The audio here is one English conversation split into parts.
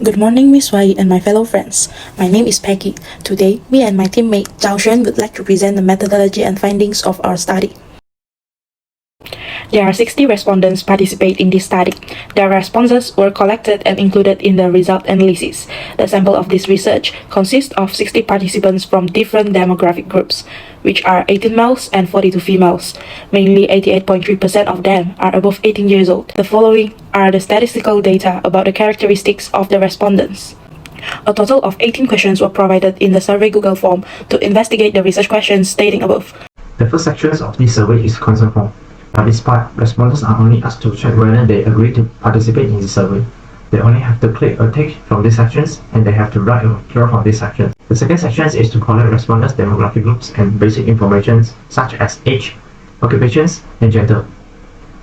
Good morning, Miss Wai and my fellow friends. My name is Peggy. Today, me and my teammate Zhao Xuan would like to present the methodology and findings of our study. There are 60 respondents participate in this study. Their responses were collected and included in the result analysis. The sample of this research consists of 60 participants from different demographic groups, which are 18 males and 42 females. Mainly 88.3% of them are above 18 years old. The following are the statistical data about the characteristics of the respondents. A total of 18 questions were provided in the survey Google form to investigate the research questions stating above. The first section of this survey is consent form. By this part, respondents are only asked to check whether they agree to participate in the survey. They only have to click or tick from these sections, and they have to write or draw from these sections. The second section is to collect respondents' demographic groups and basic information such as age, occupations, and gender.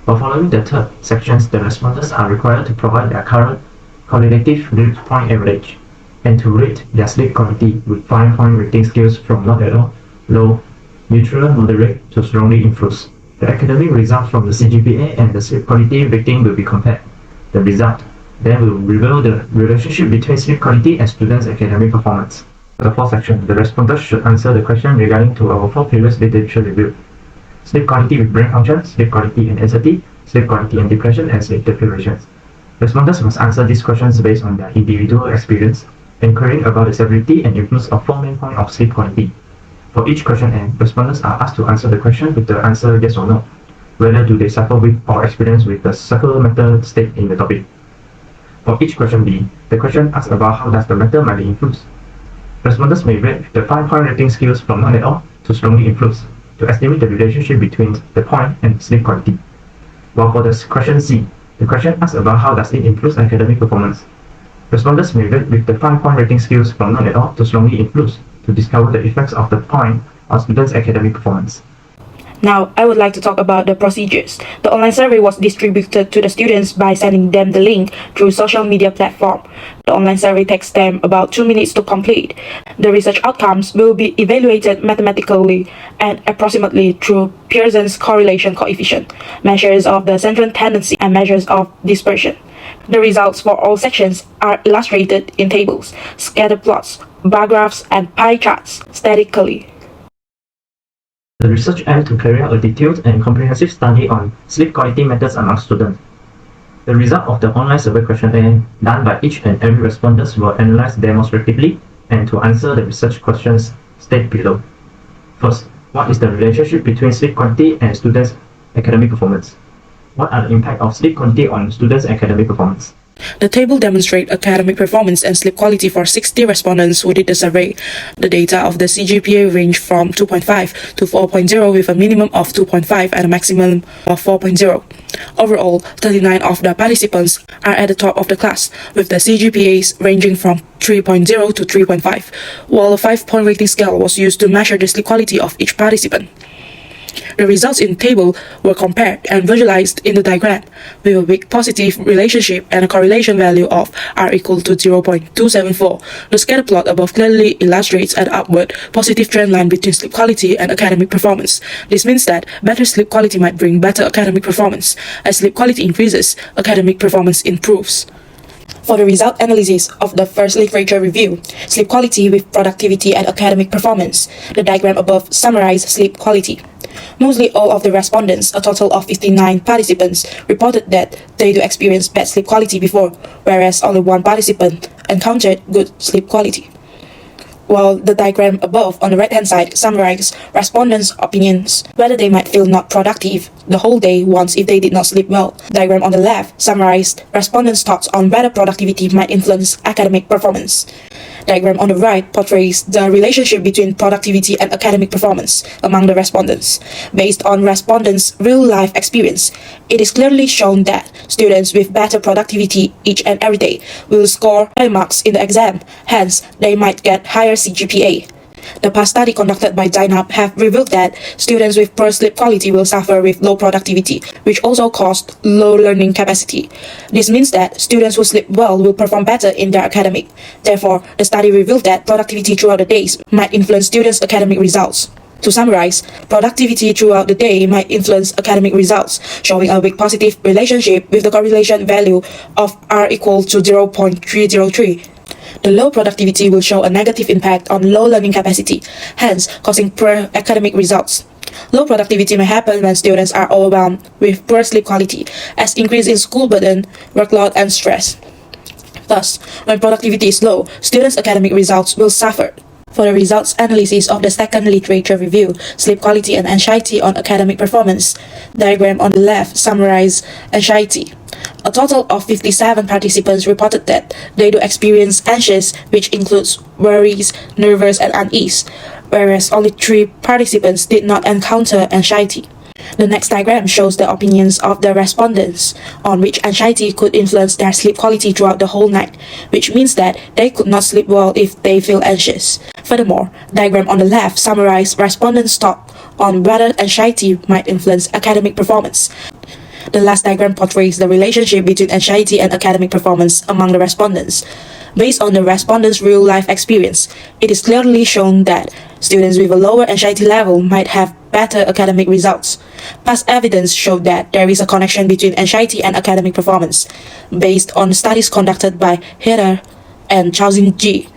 While following the third sections, the respondents are required to provide their current qualitative sleep point average and to rate their sleep quality with 5-point rating scales from not at all, low, neutral, moderate to strongly improved. The academic results from the CGPA and the sleep quality rating will be compared. The result then will reveal the relationship between sleep quality and students' academic performance. For the fourth section, the respondents should answer the question regarding to our 4 previous literature review: sleep quality with brain function, sleep quality and anxiety, sleep quality and depression, and sleep deprivations. Respondents must answer these questions based on their individual experience, inquiring about the severity and influence of 4 main points of sleep quality. For each question A, respondents are asked to answer the question with the answer yes or no. Whether do they suffer with or experience with the circle matter state in the topic. For each question B, the question asks about how does the matter might be influenced. Respondents may rate the 5-point rating scales from none at all to strongly influenced to estimate the relationship between the point and sleep quality. While for the question C, the question asks about how does it influence academic performance. Respondents may rate with the 5-point rating scales from none at all to strongly influenced to discover the effects of the point on students' academic performance. Now, I would like to talk about the procedures. The online survey was distributed to the students by sending them the link through social media platform. The online survey takes them about 2 minutes to complete. The research outcomes will be evaluated mathematically and approximately through Pearson's correlation coefficient, measures of the central tendency, and measures of dispersion. The results for all sections are illustrated in tables, scatter plots, bar graphs, and pie charts statically. The research aimed to carry out a detailed and comprehensive study on sleep quality methods among students. The result of the online survey questionnaire done by each and every respondent were analyzed demonstratively and to answer the research questions stated below. First, what is the relationship between sleep quality and students' academic performance? What are the impact of sleep quality on students' academic performance? The table demonstrates academic performance and sleep quality for 60 respondents who did the survey. The data of the CGPA range from 2.5 to 4.0 with a minimum of 2.5 and a maximum of 4.0. Overall, 39 of the participants are at the top of the class, with the CGPAs ranging from 3.0 to 3.5, while a 5-point rating scale was used to measure the sleep quality of each participant. The results in the table were compared and visualized in the diagram with a weak positive relationship and a correlation value of R equal to 0.274. The scatter plot above clearly illustrates an upward positive trend line between sleep quality and academic performance. This means that better sleep quality might bring better academic performance. As sleep quality increases, academic performance improves. For the result analysis of the first literature review, sleep quality with productivity and academic performance, the diagram above summarizes sleep quality. Mostly all of the respondents, a total of 59 participants, reported that they do experience bad sleep quality before, whereas only 1 participant encountered good sleep quality. While the diagram above on the right-hand side summarizes respondents' opinions, whether they might feel not productive the whole day once if they did not sleep well. The diagram on the left summarized respondents' thoughts on whether productivity might influence academic performance. Diagram on the right portrays the relationship between productivity and academic performance among the respondents. Based on respondents' real-life experience, it is clearly shown that students with better productivity each and every day will score high marks in the exam, hence they might get higher CGPA. The past study conducted by Zainab have revealed that students with poor sleep quality will suffer with low productivity, which also caused low learning capacity. This means that students who sleep well will perform better in their academic. Therefore, the study revealed that productivity throughout the days might influence students' academic results. To summarize, productivity throughout the day might influence academic results, showing a weak positive relationship with the correlation value of R equal to 0.303. The low productivity will show a negative impact on low learning capacity, hence causing poor academic results. Low productivity may happen when students are overwhelmed with poor sleep quality, as increase in school burden, workload, and stress. Thus, when productivity is low, students' academic results will suffer. For the results analysis of the second literature review, Sleep Quality and Anxiety on Academic Performance, diagram on the left summarizes anxiety. A total of 57 participants reported that they do experience anxious, which includes worries, nervous, and unease, whereas only 3 participants did not encounter anxiety. The next diagram shows the opinions of the respondents on which anxiety could influence their sleep quality throughout the whole night, which means that they could not sleep well if they feel anxious. Furthermore, diagram on the left summarizes respondents' thought on whether anxiety might influence academic performance. The last diagram portrays the relationship between anxiety and academic performance among the respondents. Based on the respondents' real-life experience, it is clearly shown that students with a lower anxiety level might have better academic results. Past evidence showed that there is a connection between anxiety and academic performance, based on studies conducted by Heather and Chaozing Ji,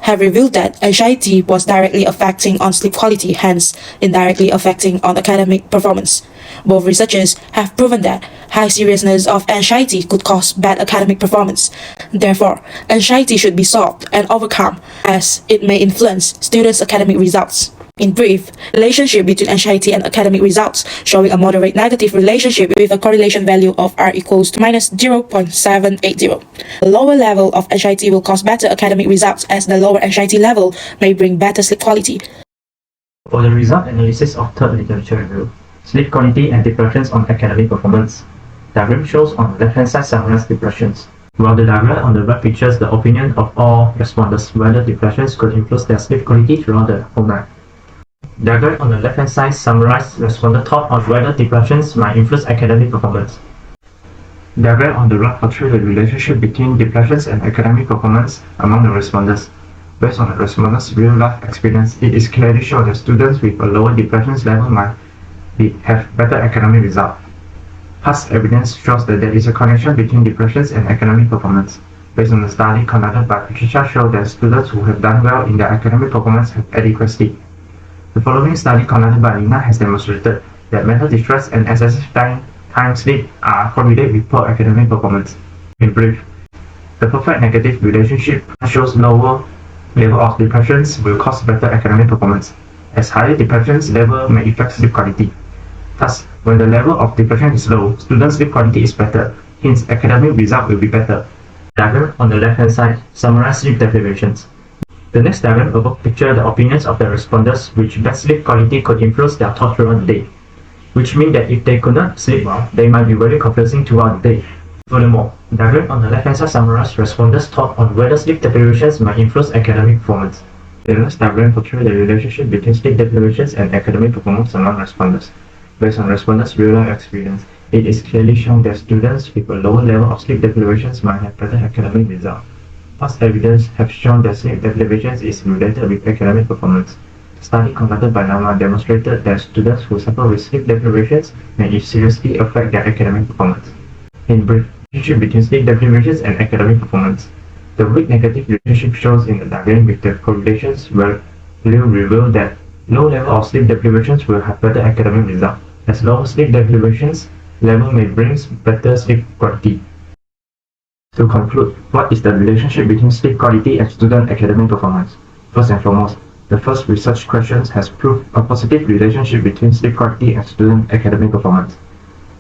have revealed that anxiety was directly affecting on sleep quality, hence indirectly affecting on academic performance. Both researchers have proven that high seriousness of anxiety could cause bad academic performance. Therefore, anxiety should be solved and overcome, as it may influence students' academic results. In brief, relationship between anxiety and academic results, showing a moderate negative relationship with a correlation value of R equals to minus 0.780. A lower level of anxiety will cause better academic results, as the lower anxiety level may bring better sleep quality. For the result analysis of third literature review, Sleep Quality and Depressions on Academic Performance, diagram shows on the left-hand side summarized depressions, while the diagram on the right features the opinion of all respondents whether depressions could influence their sleep quality throughout the whole night. Diagram on the left-hand side summarizes respondent thought on whether depressions might influence academic performance. Diagram on the right portrays the relationship between depressions and academic performance among the respondents. Based on the respondents' real-life experience, it is clearly shown that students with a lower depression level might have better academic results. Past evidence shows that there is a connection between depressions and academic performance. Based on the study conducted by Patricia showed that students who have done well in their academic performance have adequate sleep. The following study conducted by Lina has demonstrated that mental distress and excessive time sleep are correlated with poor academic performance. In brief, the perfect negative relationship shows lower level of depressions will cause better academic performance, as higher depression level may affect sleep quality. Thus, when the level of depression is low, students' sleep quality is better, hence academic result will be better. Diagram on the left-hand side summarizes sleep deprivations. The next diagram above pictures the opinions of the respondents which bad sleep quality could influence their thought throughout the day, which means that if they could not sleep well, they might be very confusing throughout the day. Furthermore, the diagram on the left-hand side summarizes respondents' thought on whether sleep deprivations might influence academic performance. The next diagram portrays the relationship between sleep deprivations and academic performance among respondents. Based on respondents' real-life experience, it is clearly shown that students with a lower level of sleep deprivations might have better academic results. Past evidence have shown that sleep deprivations is related with academic performance. The study conducted by Nama demonstrated that students who suffer with sleep deprivations may seriously affect their academic performance. In brief, relationship between sleep deprivations and academic performance. The weak negative relationship shows in the diagram with the correlations will reveal that low level of sleep deprivations will have better academic results, as low sleep deprivations level may bring better sleep quality. To conclude, what is the relationship between sleep quality and student academic performance? First and foremost, the first research question has proved a positive relationship between sleep quality and student academic performance.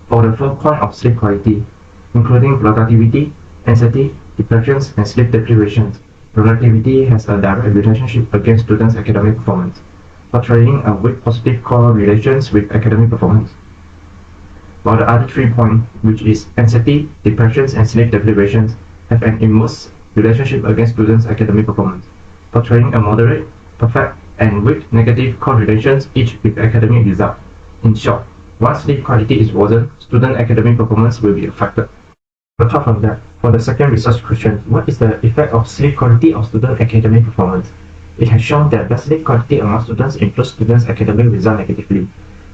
For the 4 points of sleep quality, including productivity, anxiety, depressions, and sleep deprivations, productivity has a direct relationship against students' academic performance, portraying a weak positive correlations with academic performance. While the other 3 points, which is anxiety, depressions, and sleep deprivations, have an inverse relationship against students' academic performance, portraying a moderate, perfect, and weak negative correlations each with academic result. In short, once sleep quality is worsened, student academic performance will be affected. Apart from that, for the second research question, what is the effect of sleep quality on student academic performance? It has shown that bad sleep quality among students improves students' academic results negatively.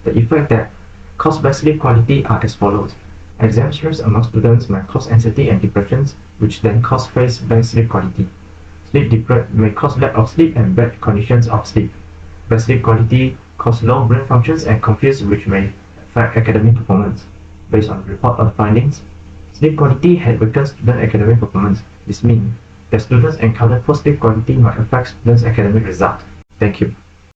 The effect that cause bad sleep quality are as follows. Exam stress among students may cause anxiety and depressions, which then cause bad sleep quality. Sleep deprivation may cause lack of sleep and bad conditions of sleep. Bad sleep quality cause low brain functions and confuse, which may affect academic performance. Based on the report of findings, sleep quality had weakened student academic performance. This means that students encounter poor sleep quality might affect students' academic results. Thank you.